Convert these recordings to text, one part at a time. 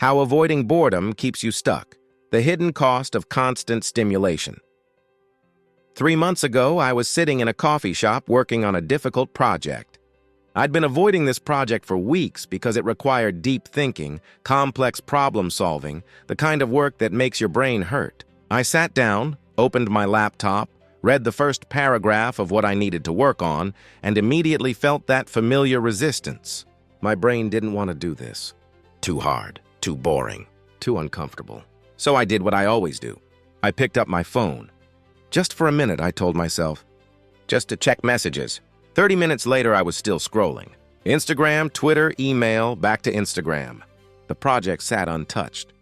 How avoiding boredom keeps you stuck. The hidden cost of constant stimulation. 3 months ago, I was sitting in a coffee shop working on a difficult project. I'd been avoiding this project for weeks because it required deep thinking, complex problem solving, the kind of work that makes your brain hurt. I sat down, opened my laptop, read the first paragraph of what I needed to work on, and immediately felt that familiar resistance. My brain didn't want to do this. Too hard, too boring, too uncomfortable. So I did what I always do. I picked up my phone. Just for a minute, I told myself. Just to check messages. 30 minutes later, I was still scrolling. Instagram, Twitter, email, back to Instagram. The project sat untouched.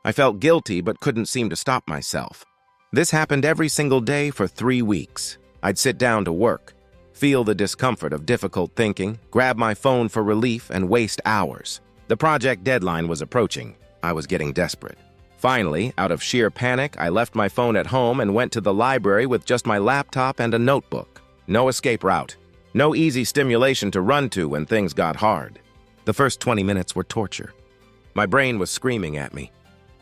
I felt guilty but couldn't seem to stop myself. This happened every single day for 3 weeks. I'd sit down to work, feel the discomfort of difficult thinking, grab my phone for relief, and waste hours. The project deadline was approaching. I was getting desperate. Finally, out of sheer panic, I left my phone at home and went to the library with just my laptop and a notebook. No escape route. No easy stimulation to run to when things got hard. The first 20 minutes were torture. My brain was screaming at me.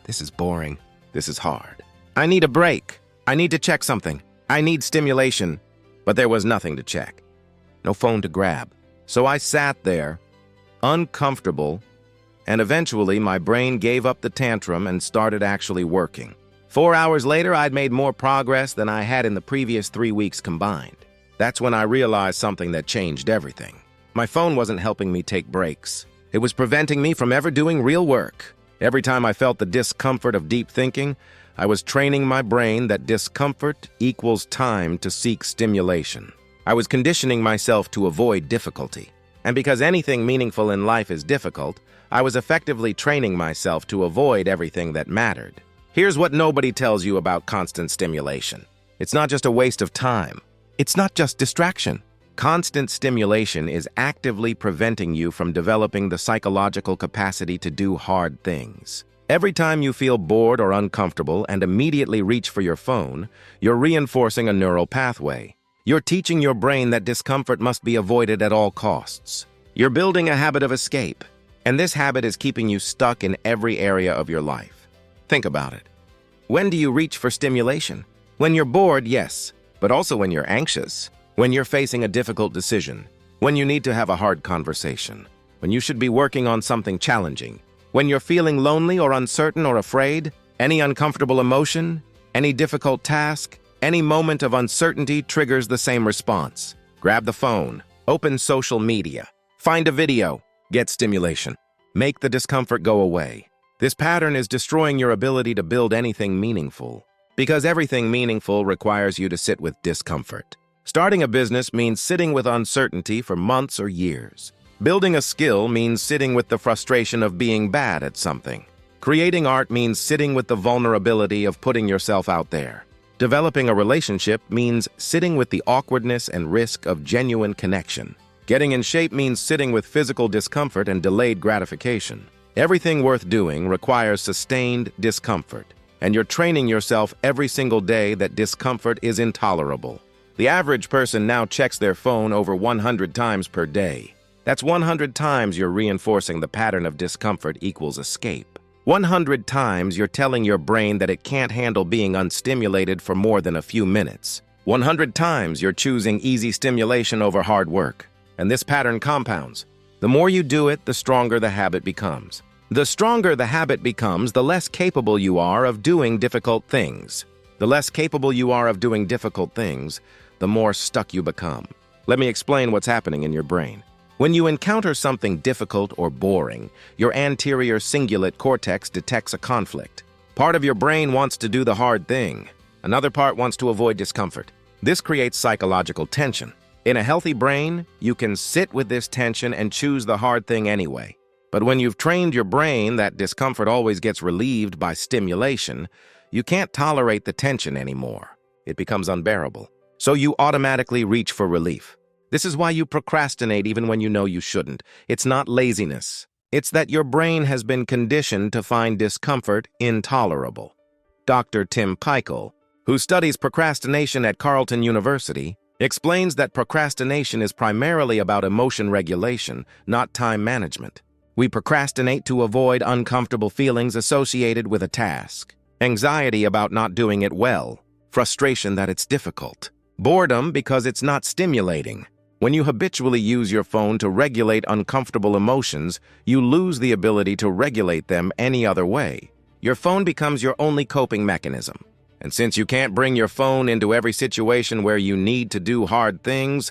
This is boring. This is hard. I need a break. I need to check something. I need stimulation. But there was nothing to check. No phone to grab. So I sat there, uncomfortable, and eventually my brain gave up the tantrum and started actually working. 4 hours later, I'd made more progress than I had in the previous 3 weeks combined. That's when I realized something that changed everything. My phone wasn't helping me take breaks. It was preventing me from ever doing real work. Every time I felt the discomfort of deep thinking, I was training my brain that discomfort equals time to seek stimulation. I was conditioning myself to avoid difficulty. And because anything meaningful in life is difficult, I was effectively training myself to avoid everything that mattered. Here's what nobody tells you about constant stimulation. It's not just a waste of time. It's not just distraction. Constant stimulation is actively preventing you from developing the psychological capacity to do hard things. Every time you feel bored or uncomfortable and immediately reach for your phone, you're reinforcing a neural pathway. You're teaching your brain that discomfort must be avoided at all costs. You're building a habit of escape, and this habit is keeping you stuck in every area of your life. Think about it. When do you reach for stimulation? When you're bored, yes, but also when you're anxious, when you're facing a difficult decision, when you need to have a hard conversation, when you should be working on something challenging, when you're feeling lonely or uncertain or afraid, any uncomfortable emotion, any difficult task, any moment of uncertainty triggers the same response. Grab the phone, open social media, find a video, get stimulation. Make the discomfort go away. This pattern is destroying your ability to build anything meaningful, because everything meaningful requires you to sit with discomfort. Starting a business means sitting with uncertainty for months or years. Building a skill means sitting with the frustration of being bad at something. Creating art means sitting with the vulnerability of putting yourself out there. Developing a relationship means sitting with the awkwardness and risk of genuine connection. Getting in shape means sitting with physical discomfort and delayed gratification. Everything worth doing requires sustained discomfort, and you're training yourself every single day that discomfort is intolerable. The average person now checks their phone over 100 times per day. That's 100 times you're reinforcing the pattern of discomfort equals escape. 100 times you're telling your brain that it can't handle being unstimulated for more than a few minutes. 100 times you're choosing easy stimulation over hard work. And this pattern compounds. The more you do it, the stronger the habit becomes. The stronger the habit becomes, the less capable you are of doing difficult things. The less capable you are of doing difficult things, the more stuck you become. Let me explain what's happening in your brain. When you encounter something difficult or boring, your anterior cingulate cortex detects a conflict. Part of your brain wants to do the hard thing. Another part wants to avoid discomfort. This creates psychological tension. In a healthy brain, you can sit with this tension and choose the hard thing anyway. But when you've trained your brain that discomfort always gets relieved by stimulation, you can't tolerate the tension anymore. It becomes unbearable. So you automatically reach for relief. This is why you procrastinate even when you know you shouldn't. It's not laziness. It's that your brain has been conditioned to find discomfort intolerable. Dr. Tim Peichel, who studies procrastination at Carleton University, explains that procrastination is primarily about emotion regulation, not time management. We procrastinate to avoid uncomfortable feelings associated with a task. Anxiety about not doing it well. Frustration that it's difficult. Boredom because it's not stimulating. When you habitually use your phone to regulate uncomfortable emotions, you lose the ability to regulate them any other way. Your phone becomes your only coping mechanism. And since you can't bring your phone into every situation where you need to do hard things,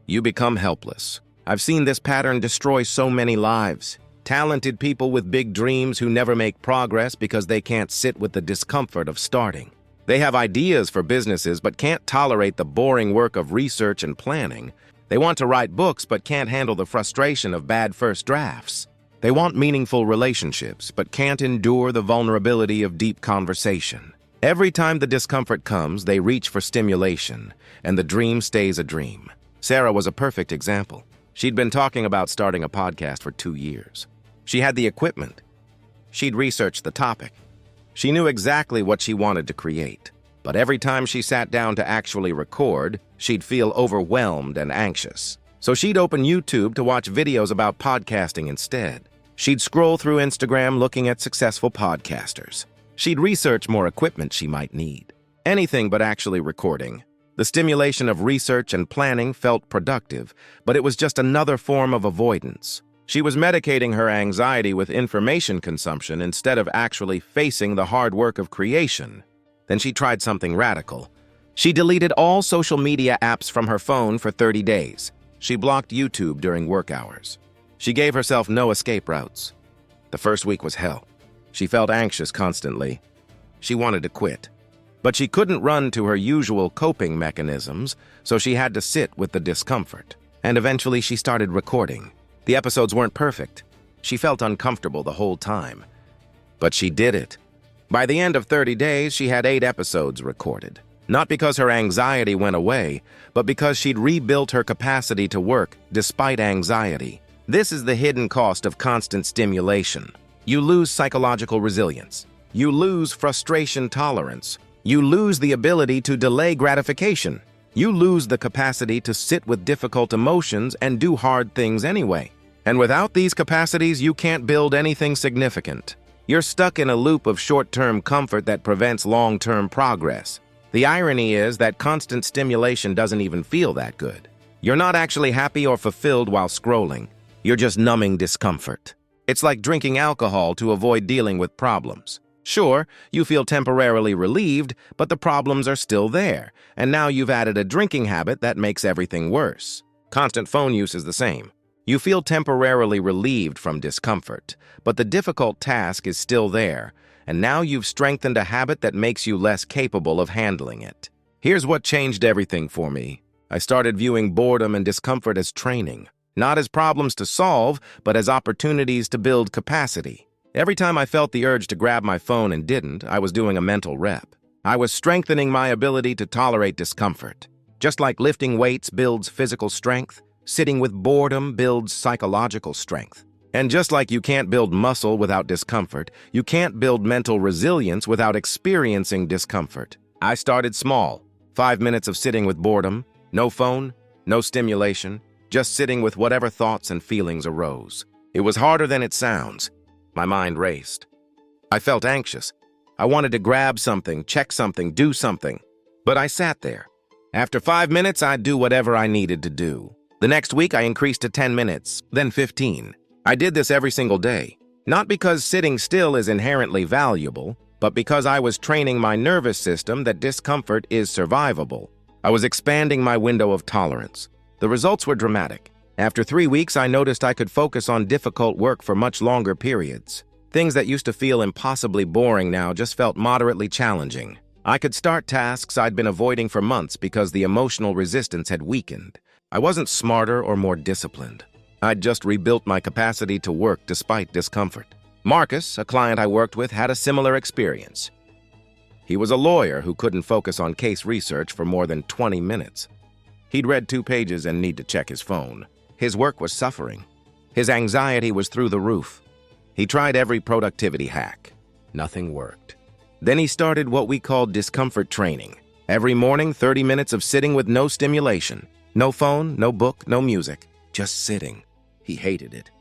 you become helpless. I've seen this pattern destroy so many lives. Talented people with big dreams who never make progress because they can't sit with the discomfort of starting. They have ideas for businesses but can't tolerate the boring work of research and planning. They want to write books but can't handle the frustration of bad first drafts. They want meaningful relationships but can't endure the vulnerability of deep conversation. Every time the discomfort comes, they reach for stimulation, and the dream stays a dream. Sarah was a perfect example. She'd been talking about starting a podcast for 2 years. She had the equipment. She'd researched the topic. She knew exactly what she wanted to create. But every time she sat down to actually record, she'd feel overwhelmed and anxious. So she'd open YouTube to watch videos about podcasting instead. She'd scroll through Instagram looking at successful podcasters. She'd research more equipment she might need. Anything but actually recording. The stimulation of research and planning felt productive, but it was just another form of avoidance. She was medicating her anxiety with information consumption instead of actually facing the hard work of creation. Then she tried something radical. She deleted all social media apps from her phone for 30 days. She blocked YouTube during work hours. She gave herself no escape routes. The first week was hell. She felt anxious constantly. She wanted to quit. But she couldn't run to her usual coping mechanisms, so she had to sit with the discomfort. And eventually she started recording. The episodes weren't perfect. She felt uncomfortable the whole time. But she did it. By the end of 30 days, she had 8 episodes recorded. Not because her anxiety went away, but because she'd rebuilt her capacity to work despite anxiety. This is the hidden cost of constant stimulation. You lose psychological resilience. You lose frustration tolerance. You lose the ability to delay gratification. You lose the capacity to sit with difficult emotions and do hard things anyway. And without these capacities, you can't build anything significant. You're stuck in a loop of short-term comfort that prevents long-term progress. The irony is that constant stimulation doesn't even feel that good. You're not actually happy or fulfilled while scrolling. You're just numbing discomfort. It's like drinking alcohol to avoid dealing with problems. Sure, you feel temporarily relieved, but the problems are still there, and now you've added a drinking habit that makes everything worse. Constant phone use is the same. You feel temporarily relieved from discomfort, but the difficult task is still there, and now you've strengthened a habit that makes you less capable of handling it. Here's what changed everything for me. I started viewing boredom and discomfort as training, not as problems to solve, but as opportunities to build capacity. Every time I felt the urge to grab my phone and didn't, I was doing a mental rep. I was strengthening my ability to tolerate discomfort. Just like lifting weights builds physical strength, sitting with boredom builds psychological strength. And just like you can't build muscle without discomfort, you can't build mental resilience without experiencing discomfort. I started small. 5 minutes of sitting with boredom, no phone, no stimulation, just sitting with whatever thoughts and feelings arose. It was harder than it sounds. My mind raced. I felt anxious. I wanted to grab something, check something, do something. But I sat there. After 5 minutes, I'd do whatever I needed to do. The next week, I increased to 10 minutes, then 15. I did this every single day. Not because sitting still is inherently valuable, but because I was training my nervous system that discomfort is survivable. I was expanding my window of tolerance. The results were dramatic. After 3 weeks, I noticed I could focus on difficult work for much longer periods. Things that used to feel impossibly boring now just felt moderately challenging. I could start tasks I'd been avoiding for months because the emotional resistance had weakened. I wasn't smarter or more disciplined. I'd just rebuilt my capacity to work despite discomfort. Marcus, a client I worked with, had a similar experience. He was a lawyer who couldn't focus on case research for more than 20 minutes. He'd read 2 pages and need to check his phone. His work was suffering. His anxiety was through the roof. He tried every productivity hack. Nothing worked. Then he started what we called discomfort training. Every morning, 30 minutes of sitting with no stimulation. No phone, no book, no music. Just sitting. He hated it.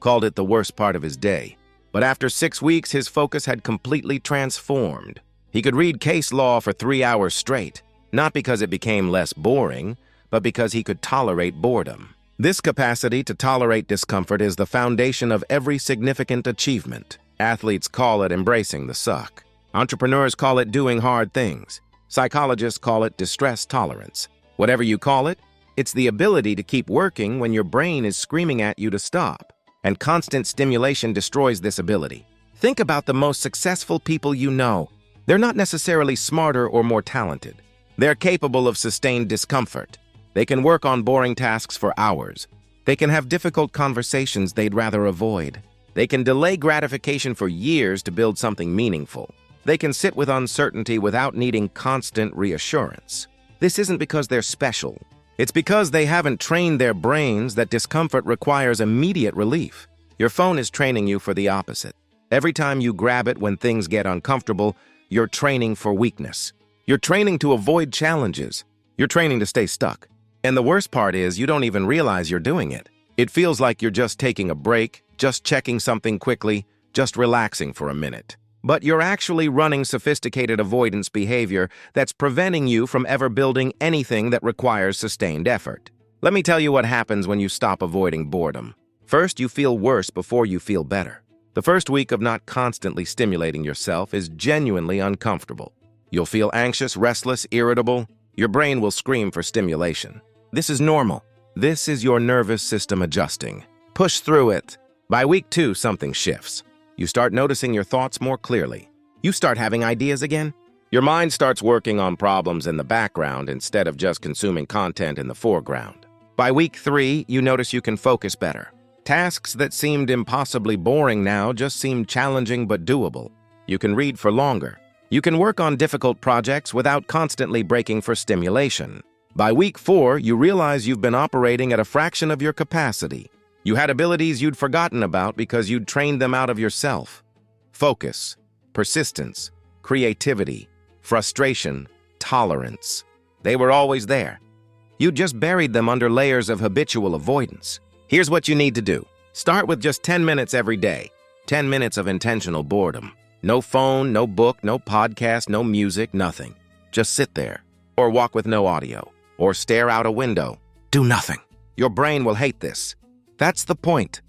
called it the worst part of his day. But after 6 weeks, his focus had completely transformed. He could read case law for 3 hours straight, not because it became less boring, but because he could tolerate boredom. This capacity to tolerate discomfort is the foundation of every significant achievement. Athletes call it embracing the suck. Entrepreneurs call it doing hard things. Psychologists call it distress tolerance. Whatever you call it, it's the ability to keep working when your brain is screaming at you to stop. And constant stimulation destroys this ability. Think about the most successful people you know. They're not necessarily smarter or more talented. They're capable of sustained discomfort. They can work on boring tasks for hours. They can have difficult conversations they'd rather avoid. They can delay gratification for years to build something meaningful. They can sit with uncertainty without needing constant reassurance. This isn't because they're special. It's because they haven't trained their brains that discomfort requires immediate relief. Your phone is training you for the opposite. Every time you grab it when things get uncomfortable, you're training for weakness. You're training to avoid challenges. You're training to stay stuck. And the worst part is you don't even realize you're doing it. It feels like you're just taking a break, just checking something quickly, just relaxing for a minute. But you're actually running sophisticated avoidance behavior that's preventing you from ever building anything that requires sustained effort. Let me tell you what happens when you stop avoiding boredom. First, you feel worse before you feel better. The first week of not constantly stimulating yourself is genuinely uncomfortable. You'll feel anxious, restless, irritable. Your brain will scream for stimulation. This is normal. This is your nervous system adjusting. Push through it. By week 2, something shifts. You start noticing your thoughts more clearly. You start having ideas again. Your mind starts working on problems in the background instead of just consuming content in the foreground. By week 3, you notice you can focus better. Tasks that seemed impossibly boring now just seem challenging but doable. You can read for longer. You can work on difficult projects without constantly breaking for stimulation. By week 4, you realize you've been operating at a fraction of your capacity. You had abilities you'd forgotten about because you'd trained them out of yourself. Focus, persistence, creativity, frustration, tolerance. They were always there. You just buried them under layers of habitual avoidance. Here's what you need to do. Start with just 10 minutes every day. 10 minutes of intentional boredom. No phone, no book, no podcast, no music, nothing. Just sit there, or walk with no audio, or stare out a window. Do nothing. Your brain will hate this. That's the point.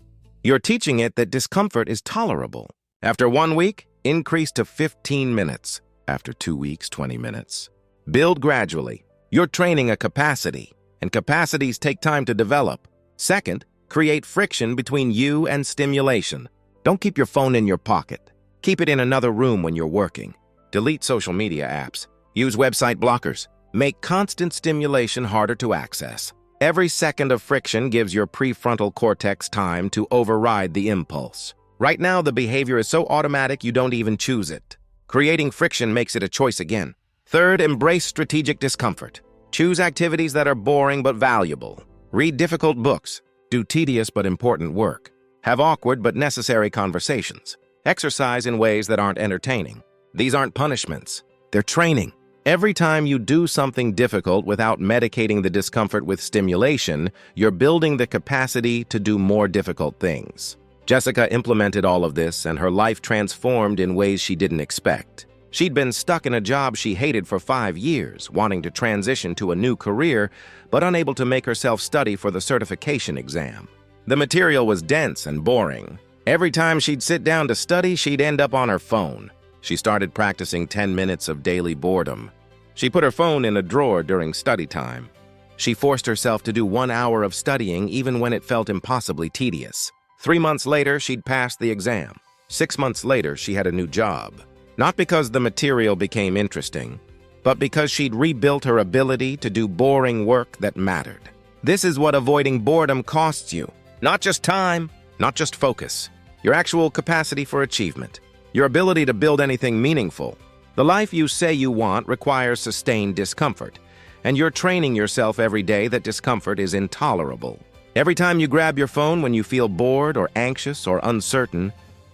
You're teaching it that discomfort is tolerable. After 1 week, increase to 15 minutes. After 2 weeks, 20 minutes. Build gradually. You're training a capacity, and capacities take time to develop. Second, create friction between you and stimulation. Don't keep your phone in your pocket. Keep it in another room when you're working. Delete social media apps. Use website blockers. Make constant stimulation harder to access. Every second of friction gives your prefrontal cortex time to override the impulse. Right now, the behavior is so automatic you don't even choose it. Creating friction makes it a choice again. Third, embrace strategic discomfort. Choose activities that are boring but valuable. Read difficult books. Do tedious but important work. Have awkward but necessary conversations. Exercise in ways that aren't entertaining. These aren't punishments. They're training. Every time you do something difficult without medicating the discomfort with stimulation, you're building the capacity to do more difficult things. Jessica implemented all of this, and her life transformed in ways she didn't expect. She'd been stuck in a job she hated for 5 years, wanting to transition to a new career, but unable to make herself study for the certification exam. The material was dense and boring. Every time she'd sit down to study, she'd end up on her phone. She started practicing 10 minutes of daily boredom. She put her phone in a drawer during study time. She forced herself to do 1 hour of studying even when it felt impossibly tedious. 3 months later, she'd passed the exam. 6 months later, she had a new job. Not because the material became interesting, but because she'd rebuilt her ability to do boring work that mattered. This is what avoiding boredom costs you. Not just time, not just focus. Your actual capacity for achievement. Your ability to build anything meaningful. The life you say you want requires sustained discomfort, and you're training yourself every day that discomfort is intolerable. Every time you grab your phone when you feel bored or anxious or uncertain,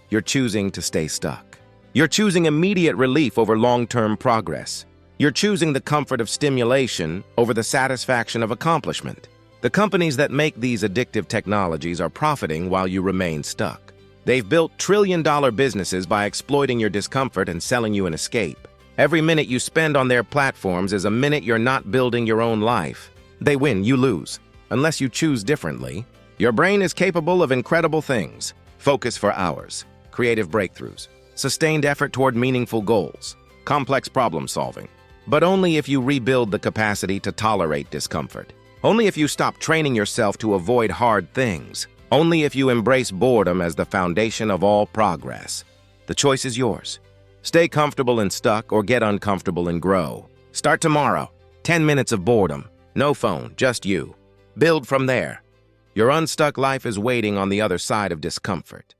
you're choosing to stay stuck. You're choosing immediate relief over long-term progress. You're choosing the comfort of stimulation over the satisfaction of accomplishment. The companies that make these addictive technologies are profiting while you remain stuck. They've built trillion-dollar businesses by exploiting your discomfort and selling you an escape. Every minute you spend on their platforms is a minute you're not building your own life. They win, you lose. Unless you choose differently, your brain is capable of incredible things. Focus for hours, creative breakthroughs, sustained effort toward meaningful goals, complex problem solving. But only if you rebuild the capacity to tolerate discomfort. Only if you stop training yourself to avoid hard things. Only if you embrace boredom as the foundation of all progress. The choice is yours. Stay comfortable and stuck, or get uncomfortable and grow. Start tomorrow. 10 minutes of boredom. No phone, just you. Build from there. Your unstuck life is waiting on the other side of discomfort.